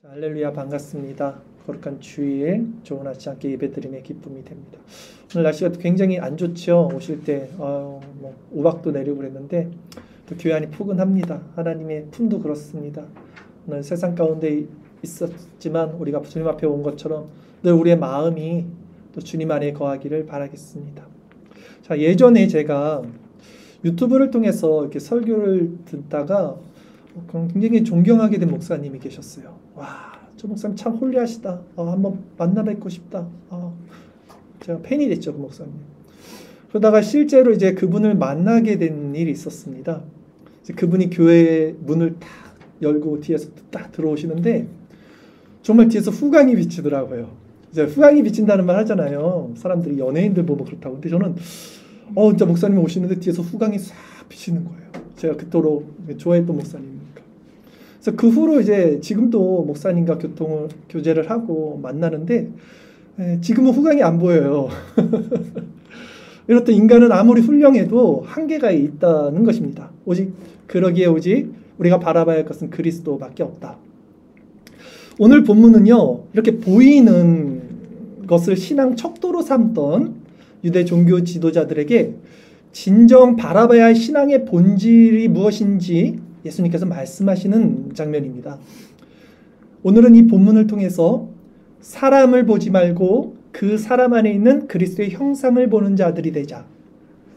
할렐루야, 반갑습니다. 거룩한 주일 좋은 아침 함께 예배드림의 기쁨이 됩니다. 오늘 날씨가 굉장히 안 좋죠. 오실 때 우박도 내리고 그랬는데 또 교회 안이 포근합니다. 하나님의 품도 그렇습니다. 오늘 세상 가운데 있었지만 우리가 주님 앞에 온 것처럼 늘 우리의 마음이 또 주님 안에 거하기를 바라겠습니다. 자, 예전에 제가 유튜브를 통해서 이렇게 설교를 듣다가 굉장히 존경하게 된 목사님이 계셨어요. 와, 저 목사님 참 홀리하시다. 한번 만나 뵙고 싶다. 제가 팬이 됐죠, 그 목사님. 그러다가 실제로 이제 그분을 만나게 된 일이 있었습니다. 이제 그분이 교회 문을 딱 열고 뒤에서 딱 들어오시는데 정말 뒤에서 후광이 비치더라고요. 이제 후광이 비친다는 말 하잖아요. 사람들이 연예인들 보면 그렇다고. 근데 저는 진짜 목사님이 오시는데 뒤에서 후광이 싹 비치는 거예요. 제가 그토록 좋아했던 목사님이니까. 그래서 그 후로 이제 지금도 목사님과 교제를 하고 만나는데 지금은 후광이 안 보여요. 이렇듯 인간은 아무리 훌륭해도 한계가 있다는 것입니다. 오직 우리가 바라봐야 할 것은 그리스도밖에 없다. 오늘 본문은요, 이렇게 보이는 것을 신앙 척도로 삼던 유대 종교 지도자들에게 진정 바라봐야 할 신앙의 본질이 무엇인지 예수님께서 말씀하시는 장면입니다. 오늘은 이 본문을 통해서 사람을 보지 말고 그 사람 안에 있는 그리스도의 형상을 보는 자들이 되자.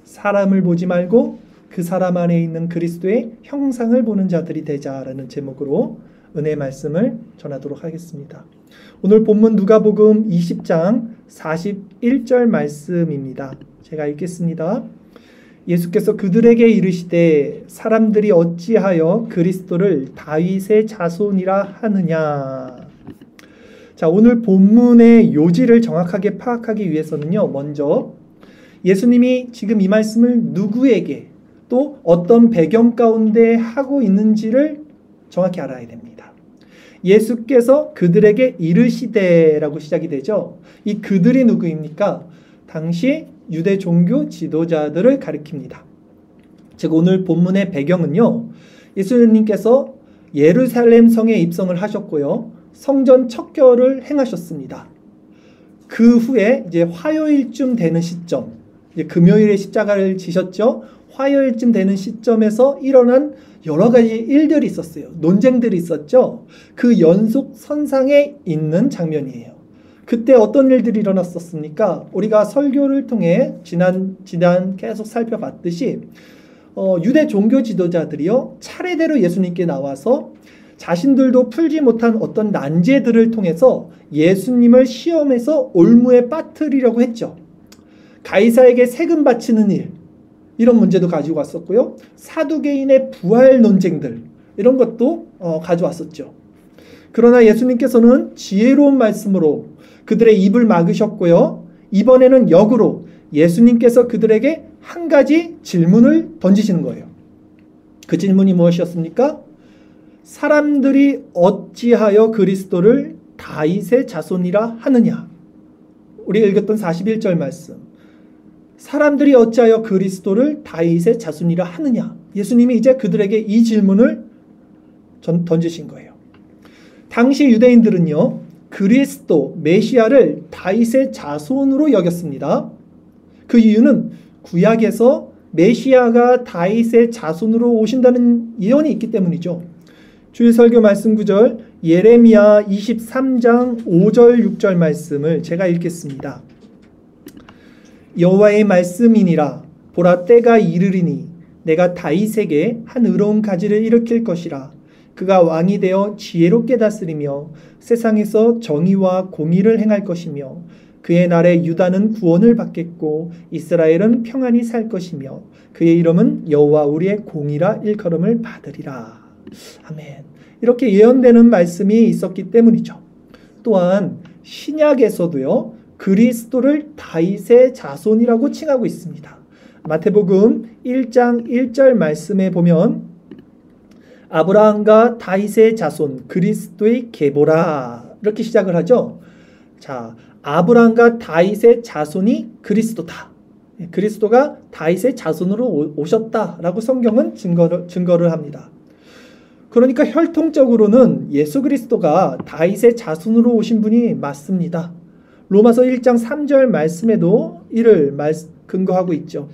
사람을 보지 말고 그 사람 안에 있는 그리스도의 형상을 보는 자들이 되자라는 제목으로 은혜의 말씀을 전하도록 하겠습니다. 오늘 본문 누가복음 20장 41절 말씀입니다. 제가 읽겠습니다. 예수께서 그들에게 이르시되 사람들이 어찌하여 그리스도를 다윗의 자손이라 하느냐. 자, 오늘 본문의 요지를 정확하게 파악하기 위해서는요, 먼저 예수님이 지금 이 말씀을 누구에게 또 어떤 배경 가운데 하고 있는지를 정확히 알아야 됩니다. 예수께서 그들에게 이르시되라고 시작이 되죠. 이 그들이 누구입니까? 당시 유대 종교 지도자들을 가리킵니다. 즉 오늘 본문의 배경은요, 예수님께서 예루살렘 성에 입성을 하셨고요, 성전 척결을 행하셨습니다. 그 후에 이제 화요일쯤 되는 시점, 이제 금요일에 십자가를 지셨죠. 화요일쯤 되는 시점에서 일어난 여러 가지 일들이 있었어요. 논쟁들이 있었죠. 그 연속 선상에 있는 장면이에요. 그때 어떤 일들이 일어났었습니까? 우리가 설교를 통해 지난 계속 살펴봤듯이 유대 종교 지도자들이요, 차례대로 예수님께 나와서 자신들도 풀지 못한 어떤 난제들을 통해서 예수님을 시험해서 올무에 빠뜨리려고 했죠. 가이사에게 세금 바치는 일, 이런 문제도 가지고 왔었고요. 사두개인의 부활 논쟁들, 이런 것도 가져왔었죠. 그러나 예수님께서는 지혜로운 말씀으로 그들의 입을 막으셨고요. 이번에는 역으로 예수님께서 그들에게 한 가지 질문을 던지시는 거예요. 그 질문이 무엇이었습니까? 사람들이 어찌하여 그리스도를 다윗의 자손이라 하느냐. 우리가 읽었던 41절 말씀. 사람들이 어찌하여 그리스도를 다윗의 자손이라 하느냐. 예수님이 이제 그들에게 이 질문을 던지신 거예요. 당시 유대인들은요, 그리스도, 메시아를 다윗의 자손으로 여겼습니다. 그 이유는 구약에서 메시아가 다윗의 자손으로 오신다는 예언이 있기 때문이죠. 주일 설교 말씀 구절 예레미야 23장 5절 6절 말씀을 제가 읽겠습니다. 여호와의 말씀이니라. 보라, 때가 이르리니 내가 다윗에게 한 의로운 가지를 일으킬 것이라. 그가 왕이 되어 지혜롭게 다스리며 세상에서 정의와 공의를 행할 것이며 그의 날에 유다는 구원을 받겠고 이스라엘은 평안히 살 것이며 그의 이름은 여호와 우리의 공의라 일컬음을 받으리라. 아멘. 이렇게 예언되는 말씀이 있었기 때문이죠. 또한 신약에서도요, 그리스도를 다윗의 자손이라고 칭하고 있습니다. 마태복음 1장 1절 말씀에 보면 아브라함과 다윗의 자손 그리스도의 계보라, 이렇게 시작을 하죠. 자, 아브라함과 다윗의 자손이 그리스도다. 그리스도가 다윗의 자손으로 오셨다라고 성경은 증거를 합니다. 그러니까 혈통적으로는 예수 그리스도가 다윗의 자손으로 오신 분이 맞습니다. 로마서 1장 3절 말씀에도 이를 근거하고 있죠.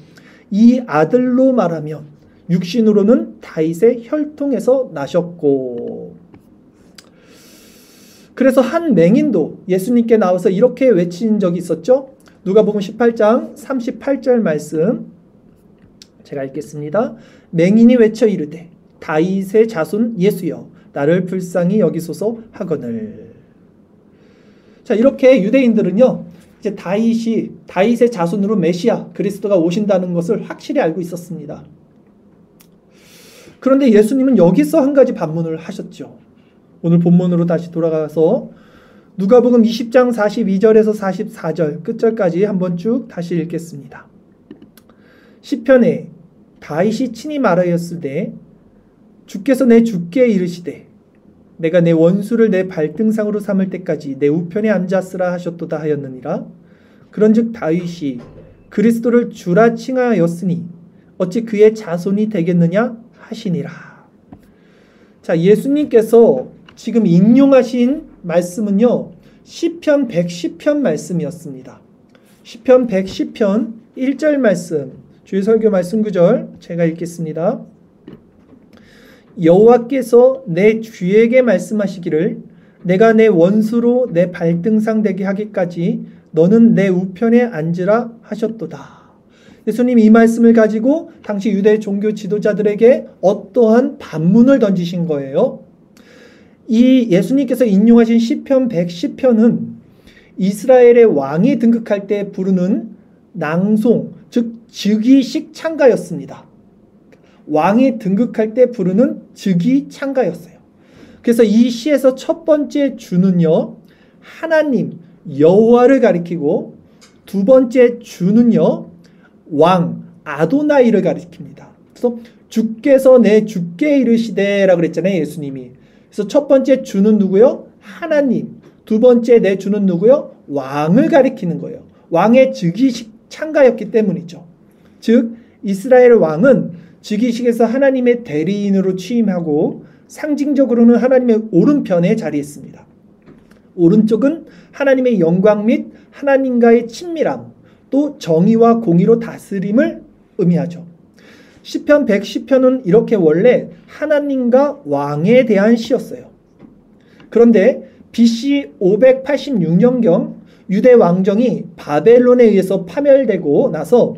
이 아들로 말하면 육신으로는 다윗의 혈통에서 나셨고. 그래서 한 맹인도 예수님께 나와서 이렇게 외친 적이 있었죠. 누가복음 18장 38절 말씀 제가 읽겠습니다. 맹인이 외쳐 이르되 다윗의 자손 예수여 나를 불쌍히 여기소서 하거늘. 자, 이렇게 유대인들은요 이제 다윗의 자손으로 메시아 그리스도가 오신다는 것을 확실히 알고 있었습니다. 그런데 예수님은 여기서 한 가지 반문을 하셨죠. 오늘 본문으로 다시 돌아가서 누가복음 20장 42절에서 44절 끝절까지 한번 쭉 다시 읽겠습니다. 시편에 다윗이 친히 말하였으되 주께서 내 주께 이르시되 내가 내 원수를 내 발등상으로 삼을 때까지 내 우편에 앉았으라 하셨도다 하였느니라. 그런즉 다윗이 그리스도를 주라 칭하였으니 어찌 그의 자손이 되겠느냐 하시니라. 자, 예수님께서 지금 인용하신 말씀은요 시편 110편 말씀이었습니다. 시편 110편 1절 말씀 주의 설교 말씀 9절 제가 읽겠습니다. 여호와께서 내 주에게 말씀하시기를 내가 내 원수로 내 발등상 되게 하기까지 너는 내 우편에 앉으라 하셨도다. 예수님이 이 말씀을 가지고 당시 유대 종교 지도자들에게 어떠한 반문을 던지신 거예요. 이 예수님께서 인용하신 시편 110편은 이스라엘의 왕이 등극할 때 부르는 낭송, 즉 즉위식 찬가였습니다. 왕이 등극할 때 부르는 즉위 찬가였어요. 그래서 이 시에서 첫 번째 주는요 하나님 여호와를 가리키고 두 번째 주는요 왕 아도나이를 가리킵니다. 그래서 주께서 내 주께 이르시되라고 그랬잖아요 예수님이. 그래서 첫 번째 주는 누구요? 하나님. 두 번째 내 주는 누구요? 왕을 가리키는 거예요. 왕의 즉위식 찬가였기 때문이죠. 즉 이스라엘 왕은 즉위식에서 하나님의 대리인으로 취임하고 상징적으로는 하나님의 오른편에 자리했습니다. 오른쪽은 하나님의 영광 및 하나님과의 친밀함, 또 정의와 공의로 다스림을 의미하죠. 시편 110편은 이렇게 원래 하나님과 왕에 대한 시였어요. 그런데 BC 586년경 유대 왕정이 바벨론에 의해서 파멸되고 나서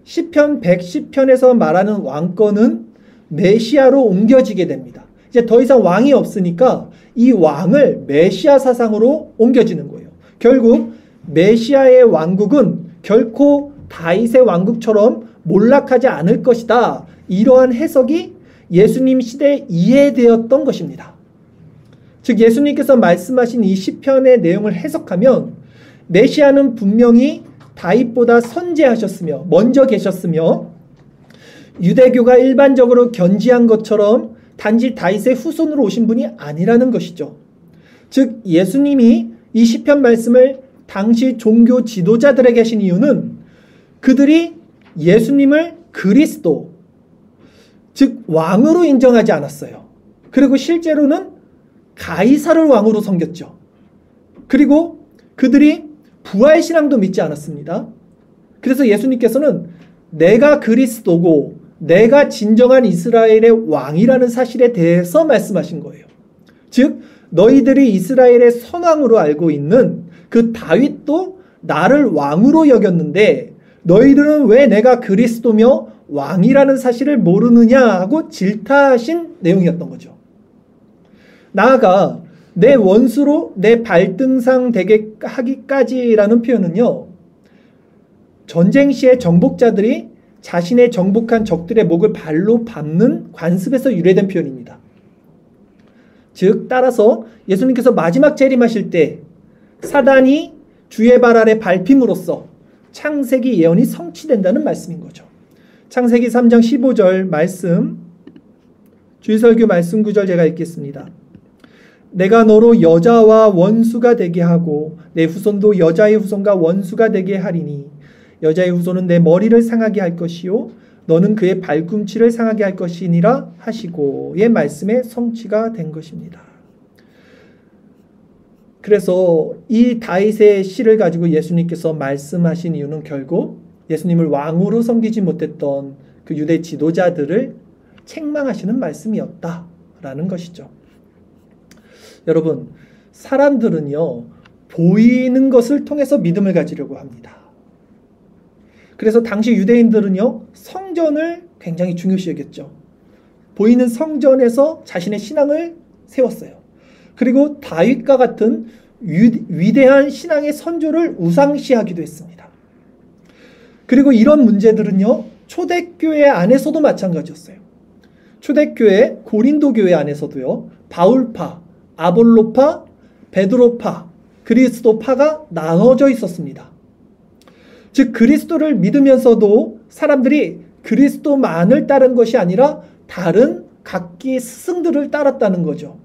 시편 110편에서 말하는 왕권은 메시아로 옮겨지게 됩니다. 이제 더 이상 왕이 없으니까 이 왕을 메시아 사상으로 옮겨지는 거예요. 결국 메시아의 왕국은 결코 다윗의 왕국처럼 몰락하지 않을 것이다. 이러한 해석이 예수님 시대에 이해되었던 것입니다. 즉 예수님께서 말씀하신 이 시편의 내용을 해석하면 메시아는 분명히 다윗보다 선재하셨으며 먼저 계셨으며 유대교가 일반적으로 견지한 것처럼 단지 다윗의 후손으로 오신 분이 아니라는 것이죠. 즉 예수님이 이 시편 말씀을 당시 종교 지도자들에게 하신 이유는 그들이 예수님을 그리스도 즉 왕으로 인정하지 않았어요. 그리고 실제로는 가이사를 왕으로 섬겼죠. 그리고 그들이 부활신앙도 믿지 않았습니다. 그래서 예수님께서는 내가 그리스도고 내가 진정한 이스라엘의 왕이라는 사실에 대해서 말씀하신 거예요. 즉 너희들이 이스라엘의 선왕으로 알고 있는 그 다윗도 나를 왕으로 여겼는데 너희들은 왜 내가 그리스도며 왕이라는 사실을 모르느냐 하고 질타하신 내용이었던 거죠. 나아가 내 원수로 내 발등상 되게 하기까지라는 표현은요. 전쟁 시에 정복자들이 자신의 정복한 적들의 목을 발로 밟는 관습에서 유래된 표현입니다. 즉 따라서 예수님께서 마지막 재림하실 때 사단이 주의 발 아래 밟힘으로써 창세기 예언이 성취된다는 말씀인 거죠. 창세기 3장 15절 말씀 주의설교 말씀 9절 제가 읽겠습니다. 내가 너로 여자와 원수가 되게 하고 내 후손도 여자의 후손과 원수가 되게 하리니 여자의 후손은 내 머리를 상하게 할 것이요 너는 그의 발꿈치를 상하게 할 것이니라 하시고의 말씀의 성취가 된 것입니다. 그래서 이 다윗의 시를 가지고 예수님께서 말씀하신 이유는 결국 예수님을 왕으로 섬기지 못했던 그 유대 지도자들을 책망하시는 말씀이었다라는 것이죠. 여러분, 사람들은요, 보이는 것을 통해서 믿음을 가지려고 합니다. 그래서 당시 유대인들은요, 성전을 굉장히 중요시 여겼죠. 보이는 성전에서 자신의 신앙을 세웠어요. 그리고 다윗과 같은 위대한 신앙의 선조를 우상시하기도 했습니다. 그리고 이런 문제들은요, 초대교회 안에서도 마찬가지였어요. 초대교회, 고린도교회 안에서도요, 바울파, 아볼로파, 베드로파, 그리스도파가 나눠져 있었습니다. 즉 그리스도를 믿으면서도 사람들이 그리스도만을 따른 것이 아니라 다른 각기 스승들을 따랐다는 거죠.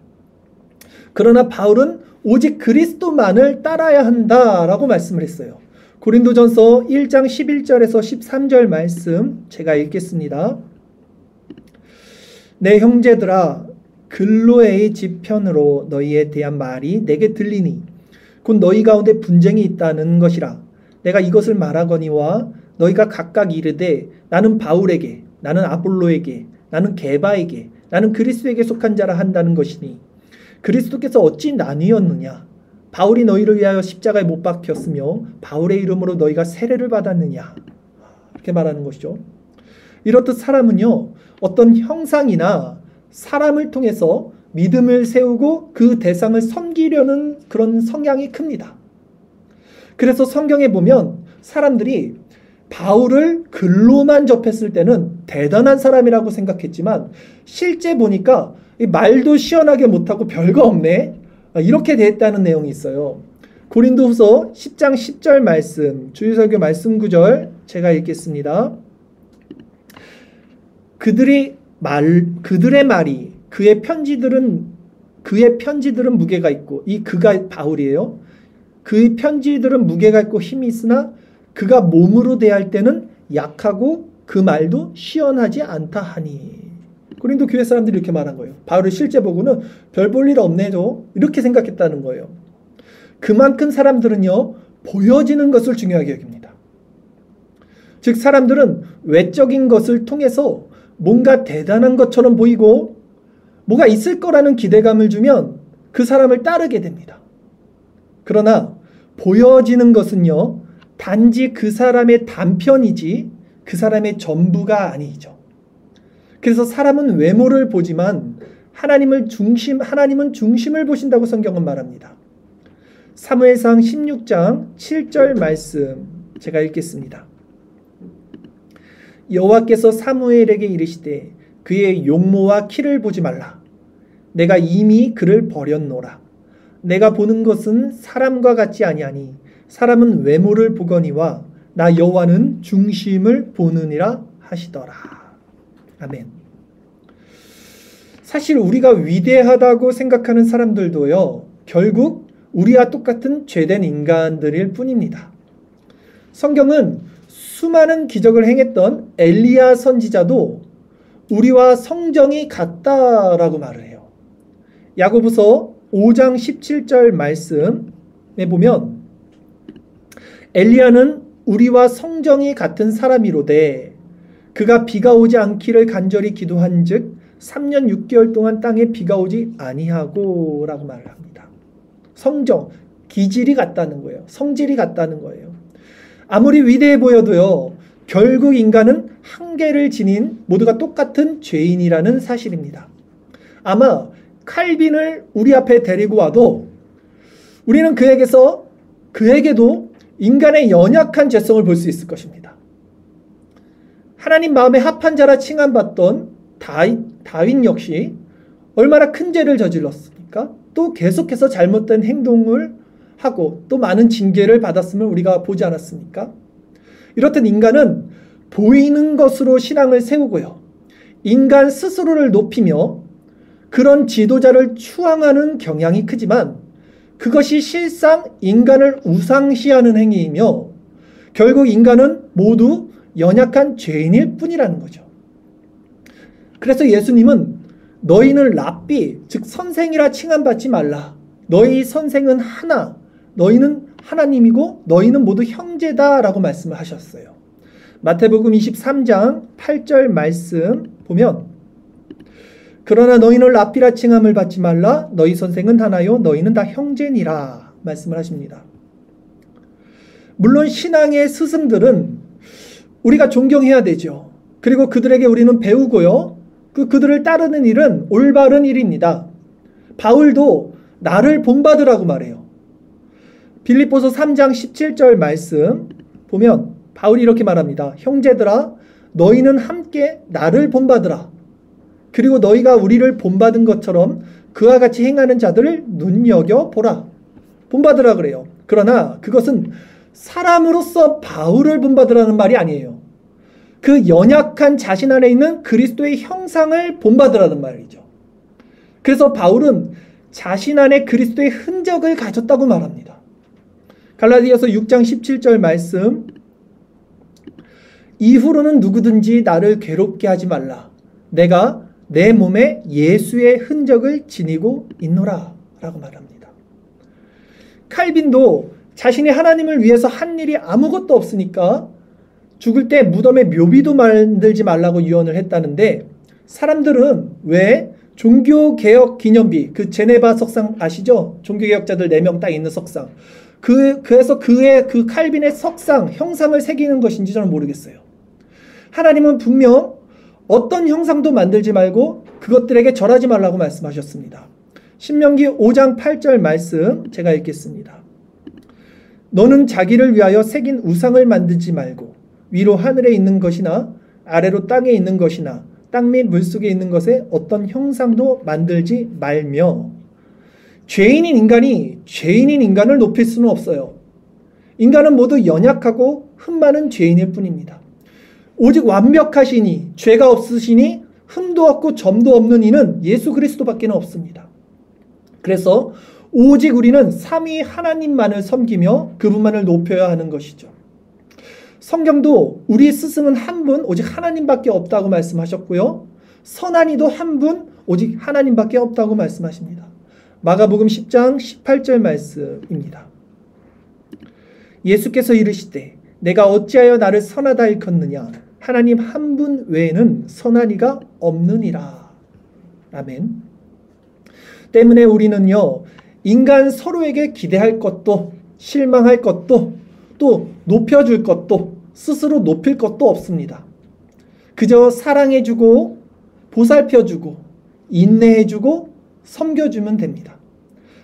그러나 바울은 오직 그리스도만을 따라야 한다라고 말씀을 했어요. 고린도전서 1장 11절에서 13절 말씀 제가 읽겠습니다. 내 형제들아, 글로에의 집 편으로 너희에 대한 말이 내게 들리니 곧 너희 가운데 분쟁이 있다는 것이라. 내가 이것을 말하거니와 너희가 각각 이르되 나는 바울에게, 나는 아볼로에게, 나는 게바에게, 나는 그리스도에게 속한 자라 한다는 것이니 그리스도께서 어찌 나뉘었느냐? 바울이 너희를 위하여 십자가에 못 박혔으며 바울의 이름으로 너희가 세례를 받았느냐? 이렇게 말하는 것이죠. 이렇듯 사람은요, 어떤 형상이나 사람을 통해서 믿음을 세우고 그 대상을 섬기려는 그런 성향이 큽니다. 그래서 성경에 보면 사람들이 바울을 글로만 접했을 때는 대단한 사람이라고 생각했지만 실제 보니까 말도 시원하게 못하고 별거 없네, 이렇게 됐다는 내용이 있어요. 고린도후서 10장 10절 말씀, 주일설교 말씀 9절 제가 읽겠습니다. 그들의 말이 그의 편지들은 무게가 있고, 이 그가 바울이에요. 그의 편지들은 무게가 있고 힘이 있으나 그가 몸으로 대할 때는 약하고 그 말도 시원하지 않다 하니. 고린도 교회 사람들이 이렇게 말한 거예요. 바울을 실제 보고는 별 볼 일 없네죠, 이렇게 생각했다는 거예요. 그만큼 사람들은요, 보여지는 것을 중요하게 여깁니다. 즉 사람들은 외적인 것을 통해서 뭔가 대단한 것처럼 보이고 뭐가 있을 거라는 기대감을 주면 그 사람을 따르게 됩니다. 그러나 보여지는 것은요, 단지 그 사람의 단편이지 그 사람의 전부가 아니죠. 그래서 사람은 외모를 보지만 하나님은 중심을 보신다고 성경은 말합니다. 사무엘상 16장 7절 말씀 제가 읽겠습니다. 여호와께서 사무엘에게 이르시되 그의 용모와 키를 보지 말라. 내가 이미 그를 버렸노라. 내가 보는 것은 사람과 같지 아니하니 사람은 외모를 보거니와 나 여호와는 중심을 보느니라 하시더라. 아멘. 사실 우리가 위대하다고 생각하는 사람들도요, 결국 우리와 똑같은 죄된 인간들일 뿐입니다. 성경은 수많은 기적을 행했던 엘리야 선지자도 우리와 성정이 같다라고 말을 해요. 야고보서 5장 17절 말씀에 보면 엘리야는 우리와 성정이 같은 사람이로되 그가 비가 오지 않기를 간절히 기도한즉 3년 6개월 동안 땅에 비가 오지 아니하고 라고 말을 합니다. 성정, 기질이 같다는 거예요. 성질이 같다는 거예요. 아무리 위대해 보여도요, 결국 인간은 한계를 지닌 모두가 똑같은 죄인이라는 사실입니다. 아마 칼빈을 우리 앞에 데리고 와도 우리는 그에게도 인간의 연약한 죄성을 볼 수 있을 것입니다. 하나님 마음에 합한 자라 칭함받던 다윗 역시 얼마나 큰 죄를 저질렀습니까? 또 계속해서 잘못된 행동을 하고 또 많은 징계를 받았음을 우리가 보지 않았습니까? 이렇듯 인간은 보이는 것으로 신앙을 세우고요, 인간 스스로를 높이며 그런 지도자를 추앙하는 경향이 크지만 그것이 실상 인간을 우상시하는 행위이며 결국 인간은 모두 연약한 죄인일 뿐이라는 거죠. 그래서 예수님은 너희는 랍비, 즉 선생이라 칭함받지 말라. 너희 선생은 하나, 너희는 하나님이고 너희는 모두 형제다라고 말씀을 하셨어요. 마태복음 23장 8절 말씀 보면 그러나 너희는 랍비라 칭함을 받지 말라. 너희 선생은 하나요 너희는 다 형제니라 말씀을 하십니다. 물론 신앙의 스승들은 우리가 존경해야 되죠. 그리고 그들에게 우리는 배우고요. 그들을 따르는 일은 올바른 일입니다. 바울도 나를 본받으라고 말해요. 빌립보서 3장 17절 말씀 보면 바울이 이렇게 말합니다. 형제들아 너희는 함께 나를 본받으라. 그리고 너희가 우리를 본받은 것처럼 그와 같이 행하는 자들을 눈여겨보라. 본받으라 그래요. 그러나 그것은 사람으로서 바울을 본받으라는 말이 아니에요. 그 연약한 자신 안에 있는 그리스도의 형상을 본받으라는 말이죠. 그래서 바울은 자신 안에 그리스도의 흔적을 가졌다고 말합니다. 갈라디아서 6장 17절 말씀 이후로는 누구든지 나를 괴롭게 하지 말라. 내가 내 몸에 예수의 흔적을 지니고 있노라 라고 말합니다. 칼빈도 자신이 하나님을 위해서 한 일이 아무것도 없으니까 죽을 때 무덤에 묘비도 만들지 말라고 유언을 했다는데 사람들은 왜 종교개혁 기념비, 그 제네바 석상 아시죠? 종교개혁자들 4명 딱 있는 석상. 그래서 그 칼빈의 석상, 형상을 새기는 것인지 저는 모르겠어요. 하나님은 분명 어떤 형상도 만들지 말고 그것들에게 절하지 말라고 말씀하셨습니다. 신명기 5장 8절 말씀 제가 읽겠습니다. 너는 자기를 위하여 새긴 우상을 만들지 말고 위로 하늘에 있는 것이나 아래로 땅에 있는 것이나 땅 및 물속에 있는 것에 어떤 형상도 만들지 말며 죄인인 인간을 높일 수는 없어요. 인간은 모두 연약하고 흠 많은 죄인일 뿐입니다. 오직 완벽하시니 죄가 없으시니 흠도 없고 점도 없는 이는 예수 그리스도밖에 없습니다. 그래서 오직 우리는 삼위 하나님만을 섬기며 그분만을 높여야 하는 것이죠. 성경도 우리 스승은 한 분 오직 하나님밖에 없다고 말씀하셨고요. 선한 이도 한 분 오직 하나님밖에 없다고 말씀하십니다. 마가복음 10장 18절 말씀입니다. 예수께서 이르시되 내가 어찌하여 나를 선하다 일컫느냐 하나님 한 분 외에는 선한 이가 없느니라. 아멘. 때문에 우리는요 인간 서로에게 기대할 것도 실망할 것도 또 높여줄 것도 스스로 높일 것도 없습니다. 그저 사랑해주고 보살펴주고 인내해주고 섬겨주면 됩니다.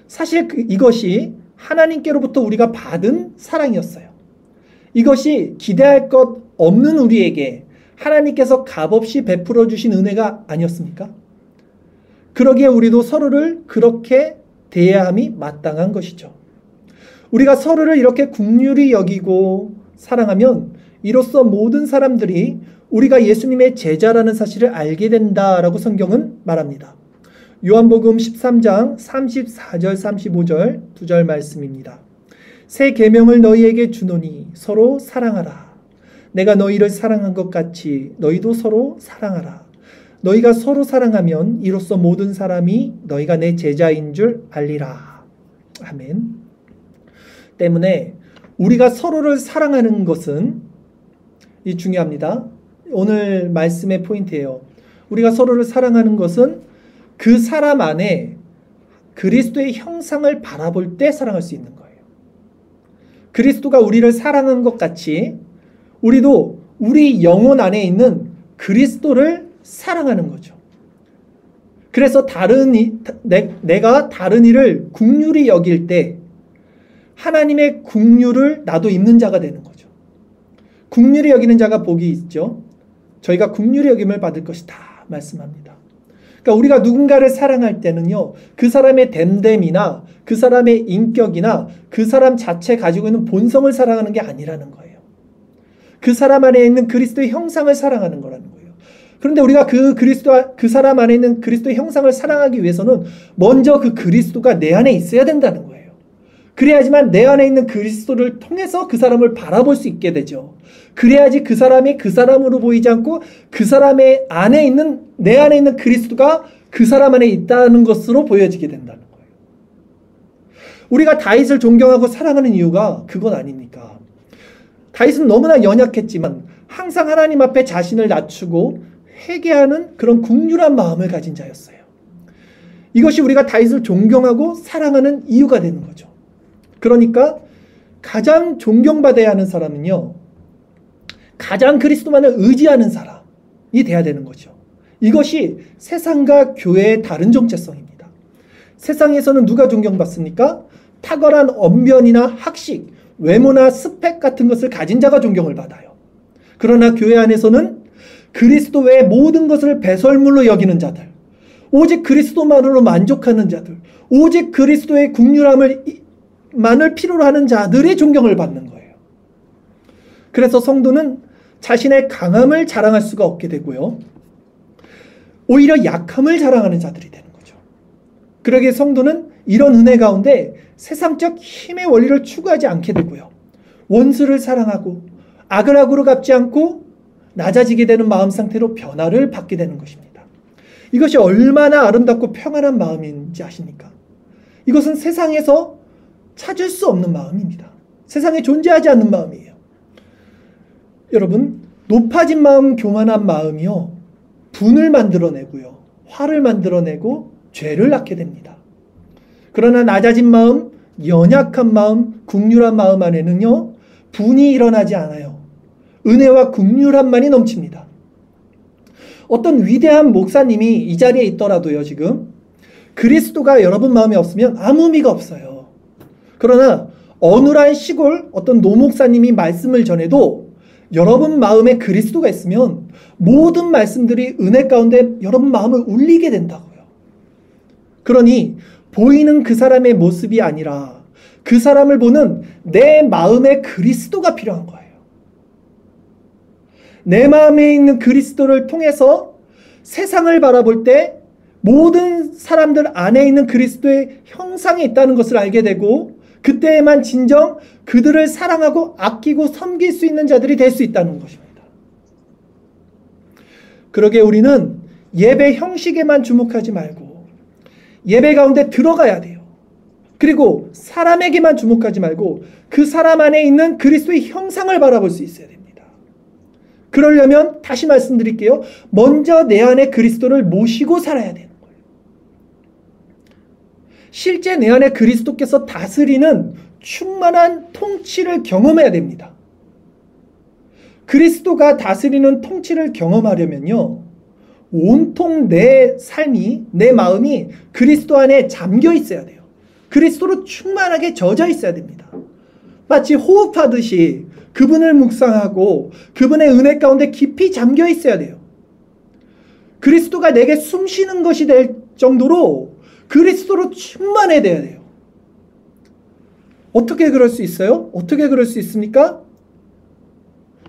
사실 이것이 하나님께로부터 우리가 받은 사랑이었어요. 이것이 기대할 것 없는 우리에게 하나님께서 값없이 베풀어 주신 은혜가 아니었습니까? 그러기에 우리도 서로를 그렇게 대해야 함이 마땅한 것이죠. 우리가 서로를 이렇게 긍휼히 여기고 사랑하면 이로써 모든 사람들이 우리가 예수님의 제자라는 사실을 알게 된다라고 성경은 말합니다. 요한복음 13장 34절 35절 2절 말씀입니다. 새 계명을 너희에게 주노니 서로 사랑하라. 내가 너희를 사랑한 것 같이 너희도 서로 사랑하라. 너희가 서로 사랑하면 이로써 모든 사람이 너희가 내 제자인 줄 알리라. 아멘. 때문에 우리가 서로를 사랑하는 것은 중요합니다. 오늘 말씀의 포인트예요. 우리가 서로를 사랑하는 것은 그 사람 안에 그리스도의 형상을 바라볼 때 사랑할 수 있는 거예요. 그리스도가 우리를 사랑한 것 같이 우리도 우리 영혼 안에 있는 그리스도를 사랑하는 거죠. 그래서 내가 다른 이를 긍휼히 여길 때 하나님의 긍휼을 나도 입는 자가 되는 거죠. 긍휼히 여기는 자가 복이 있죠. 저희가 긍휼히 여김을 받을 것이다 말씀합니다. 그러니까 우리가 누군가를 사랑할 때는요, 그 사람의 됨됨이나 그 사람의 인격이나 그 사람 자체 가지고 있는 본성을 사랑하는 게 아니라는 거예요. 그 사람 안에 있는 그리스도의 형상을 사랑하는 거라는 거예요. 그런데 우리가 그 사람 안에 있는 그리스도의 형상을 사랑하기 위해서는 먼저 그 그리스도가 내 안에 있어야 된다는 거예요. 그래야지만 내 안에 있는 그리스도를 통해서 그 사람을 바라볼 수 있게 되죠. 그래야지 그 사람이 그 사람으로 보이지 않고 그 사람의 안에 있는, 내 안에 있는 그리스도가 그 사람 안에 있다는 것으로 보여지게 된다는 거예요. 우리가 다윗을 존경하고 사랑하는 이유가 그건 아닙니까? 다윗은 너무나 연약했지만 항상 하나님 앞에 자신을 낮추고 회개하는 그런 긍휼한 마음을 가진 자였어요. 이것이 우리가 다윗을 존경하고 사랑하는 이유가 되는 거죠. 그러니까 가장 존경받아야 하는 사람은요, 가장 그리스도만을 의지하는 사람이 돼야 되는 거죠. 이것이 세상과 교회의 다른 정체성입니다. 세상에서는 누가 존경받습니까? 탁월한 언변이나 학식, 외모나 스펙 같은 것을 가진 자가 존경을 받아요. 그러나 교회 안에서는 그리스도 외의 모든 것을 배설물로 여기는 자들, 오직 그리스도만으로 만족하는 자들, 오직 그리스도의 긍휼함만을 필요로 하는 자들의 존경을 받는 거예요. 그래서 성도는 자신의 강함을 자랑할 수가 없게 되고요, 오히려 약함을 자랑하는 자들이 되는 거죠. 그러기에 성도는 이런 은혜 가운데 세상적 힘의 원리를 추구하지 않게 되고요, 원수를 사랑하고 악을 악으로 갚지 않고 낮아지게 되는 마음 상태로 변화를 받게 되는 것입니다. 이것이 얼마나 아름답고 평안한 마음인지 아십니까? 이것은 세상에서 찾을 수 없는 마음입니다. 세상에 존재하지 않는 마음이에요. 여러분, 높아진 마음, 교만한 마음이요, 분을 만들어내고요, 화를 만들어내고 죄를 낳게 됩니다. 그러나 낮아진 마음, 연약한 마음, 긍휼한 마음 안에는요, 분이 일어나지 않아요. 은혜와 긍휼함만이 넘칩니다. 어떤 위대한 목사님이 이 자리에 있더라도요, 지금 그리스도가 여러분 마음에 없으면 아무 의미가 없어요. 그러나 어눌한 시골 어떤 노목사님이 말씀을 전해도 여러분 마음에 그리스도가 있으면 모든 말씀들이 은혜 가운데 여러분 마음을 울리게 된다고요. 그러니 보이는 그 사람의 모습이 아니라 그 사람을 보는 내 마음에 그리스도가 필요한 거예요. 내 마음에 있는 그리스도를 통해서 세상을 바라볼 때 모든 사람들 안에 있는 그리스도의 형상이 있다는 것을 알게 되고, 그때에만 진정 그들을 사랑하고 아끼고 섬길 수 있는 자들이 될 수 있다는 것입니다. 그러기에 우리는 예배 형식에만 주목하지 말고 예배 가운데 들어가야 돼요. 그리고 사람에게만 주목하지 말고 그 사람 안에 있는 그리스도의 형상을 바라볼 수 있어야 됩니다. 그러려면 다시 말씀드릴게요. 먼저 내 안에 그리스도를 모시고 살아야 되는 거예요. 실제 내 안에 그리스도께서 다스리는 충만한 통치를 경험해야 됩니다. 그리스도가 다스리는 통치를 경험하려면요, 온통 내 삶이, 내 마음이 그리스도 안에 잠겨 있어야 돼요. 그리스도로 충만하게 젖어 있어야 됩니다. 마치 호흡하듯이 그분을 묵상하고 그분의 은혜 가운데 깊이 잠겨 있어야 돼요. 그리스도가 내게 숨쉬는 것이 될 정도로 그리스도로 충만해야 돼요. 어떻게 그럴 수 있어요? 어떻게 그럴 수 있습니까?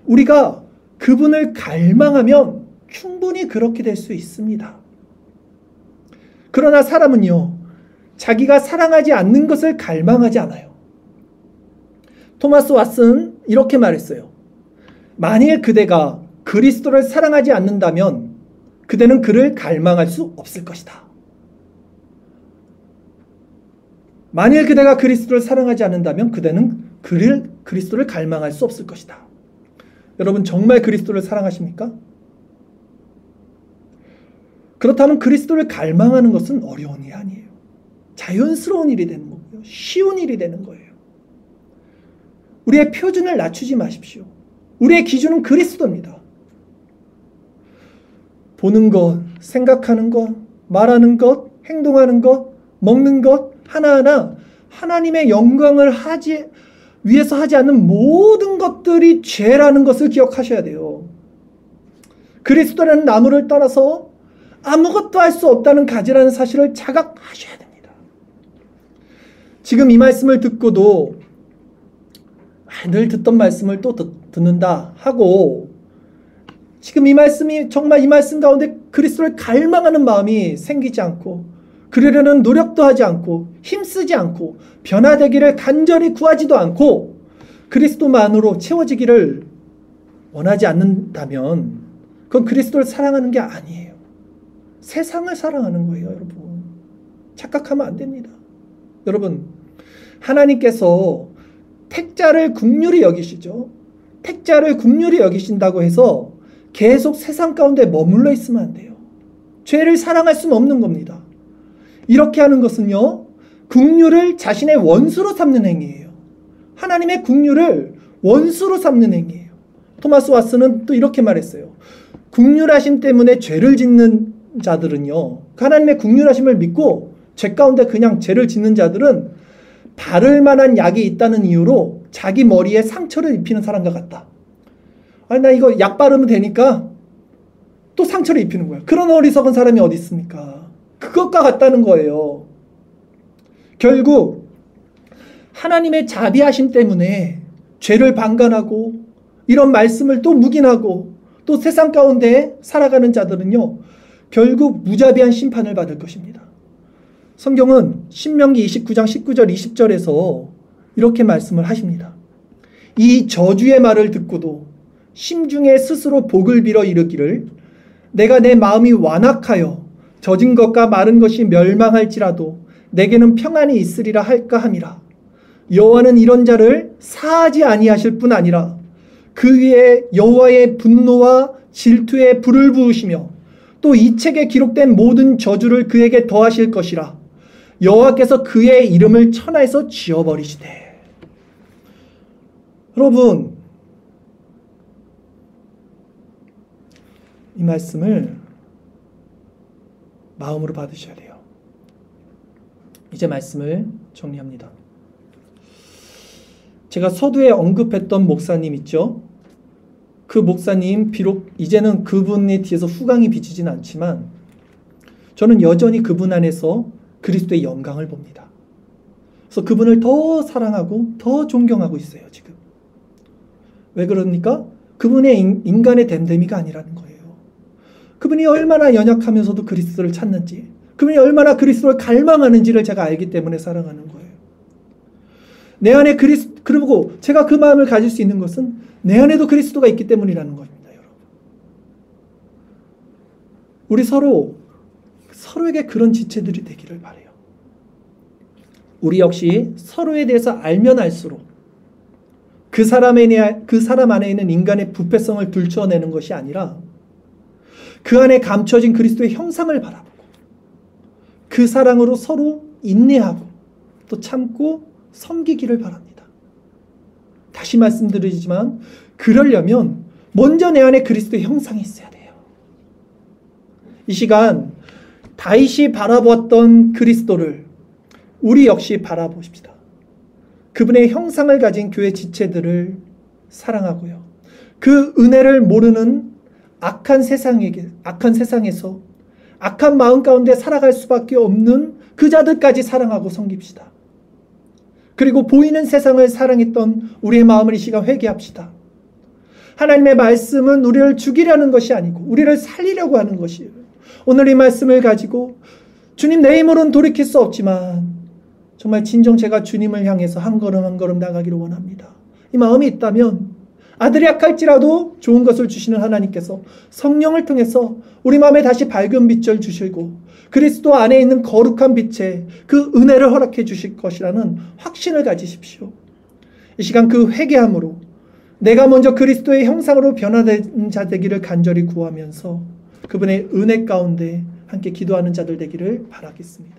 우리가 그분을 갈망하면 충분히 그렇게 될 수 있습니다. 그러나 사람은요, 자기가 사랑하지 않는 것을 갈망하지 않아요. 토마스 왓슨 이렇게 말했어요. 만일 그대가 그리스도를 사랑하지 않는다면 그대는 그를 갈망할 수 없을 것이다. 만일 그대가 그리스도를 사랑하지 않는다면 그대는 그리스도를 갈망할 수 없을 것이다. 여러분, 정말 그리스도를 사랑하십니까? 그렇다면 그리스도를 갈망하는 것은 어려운 일이 아니에요. 자연스러운 일이 되는 거고요. 쉬운 일이 되는 거예요. 우리의 표준을 낮추지 마십시오. 우리의 기준은 그리스도입니다. 보는 것, 생각하는 것, 말하는 것, 행동하는 것, 먹는 것 하나하나 하나님의 영광을 위해서 하지 않는 모든 것들이 죄라는 것을 기억하셔야 돼요. 그리스도라는 나무를 따라서 아무것도 할 수 없다는 가지라는 사실을 자각하셔야 됩니다. 지금 이 말씀을 듣고도 늘 듣던 말씀을 또 듣는다 하고, 지금 이 말씀이 정말 이 말씀 가운데 그리스도를 갈망하는 마음이 생기지 않고 그러려는 노력도 하지 않고 힘쓰지 않고 변화되기를 간절히 구하지도 않고 그리스도만으로 채워지기를 원하지 않는다면 그건 그리스도를 사랑하는 게 아니에요. 세상을 사랑하는 거예요, 여러분. 착각하면 안 됩니다. 여러분, 하나님께서 택자를 긍휼히 여기시죠. 택자를 긍휼히 여기신다고 해서 계속 세상 가운데 머물러 있으면 안 돼요. 죄를 사랑할 수는 없는 겁니다. 이렇게 하는 것은요, 긍휼을 자신의 원수로 삼는 행위예요. 하나님의 긍휼을 원수로 삼는 행위예요. 토마스 왓슨은 또 이렇게 말했어요. 긍휼하심 때문에 죄를 짓는 자들은요, 하나님의 긍휼하심을 믿고 죄 가운데 그냥 죄를 짓는 자들은 바를 만한 약이 있다는 이유로 자기 머리에 상처를 입히는 사람과 같다. 아니, 나 이거 약 바르면 되니까 또 상처를 입히는 거야. 그런 어리석은 사람이 어디 있습니까? 그것과 같다는 거예요. 결국 하나님의 자비하심 때문에 죄를 방관하고 이런 말씀을 또 묵인하고 또 세상 가운데 살아가는 자들은요, 결국 무자비한 심판을 받을 것입니다. 성경은 신명기 29장 19절 20절에서 이렇게 말씀을 하십니다. 이 저주의 말을 듣고도 심중에 스스로 복을 빌어 이르기를 내가 내 마음이 완악하여 젖은 것과 마른 것이 멸망할지라도 내게는 평안이 있으리라 할까 함이라. 여호와는 이런 자를 사하지 아니하실 뿐 아니라 그 위에 여호와의 분노와 질투의 불을 부으시며 또 이 책에 기록된 모든 저주를 그에게 더하실 것이라. 여호와께서 그의 이름을 천하에서 지워버리시되. 여러분, 이 말씀을 마음으로 받으셔야 돼요. 이제 말씀을 정리합니다. 제가 서두에 언급했던 목사님 있죠? 그 목사님, 비록 이제는 그분에 뒤에서 후광이 비치진 않지만 저는 여전히 그분 안에서 그리스도의 영광을 봅니다. 그래서 그분을 더 사랑하고 더 존경하고 있어요, 지금. 왜 그럽니까? 그분의 인간의 됨됨이가 아니라는 거예요. 그분이 얼마나 연약하면서도 그리스도를 찾는지, 그분이 얼마나 그리스도를 갈망하는지를 제가 알기 때문에 사랑하는 거예요. 내 안에 그리고 제가 그 마음을 가질 수 있는 것은 내 안에도 그리스도가 있기 때문이라는 것입니다, 여러분. 우리 서로에게 그런 지체들이 되기를 바라요. 우리 역시 서로에 대해서 알면 알수록 그 사람 안에 있는 인간의 부패성을 들춰내는 것이 아니라 그 안에 감춰진 그리스도의 형상을 바라보고 그 사랑으로 서로 인내하고 또 참고 섬기기를 바랍니다. 다시 말씀드리지만 그러려면 먼저 내 안에 그리스도의 형상이 있어야 돼요. 이 시간 다윗이 바라보았던 그리스도를 우리 역시 바라보십시다. 그분의 형상을 가진 교회 지체들을 사랑하고요. 그 은혜를 모르는 악한 세상에서 악한 마음 가운데 살아갈 수밖에 없는 그 자들까지 사랑하고 섬깁시다. 그리고 보이는 세상을 사랑했던 우리의 마음을 이 시간 회개합시다. 하나님의 말씀은 우리를 죽이려는 것이 아니고 우리를 살리려고 하는 것이에요. 오늘 이 말씀을 가지고 주님, 내 힘으로는 돌이킬 수 없지만 정말 진정 제가 주님을 향해서 한 걸음 한 걸음 나가기를 원합니다. 이 마음이 있다면 아들이 약할지라도 좋은 것을 주시는 하나님께서 성령을 통해서 우리 마음에 다시 밝은 빛을 주시고 그리스도 안에 있는 거룩한 빛에 그 은혜를 허락해 주실 것이라는 확신을 가지십시오. 이 시간 그 회개함으로 내가 먼저 그리스도의 형상으로 변화된 자 되기를 간절히 구하면서 그분의 은혜 가운데 함께 기도하는 자들 되기를 바라겠습니다.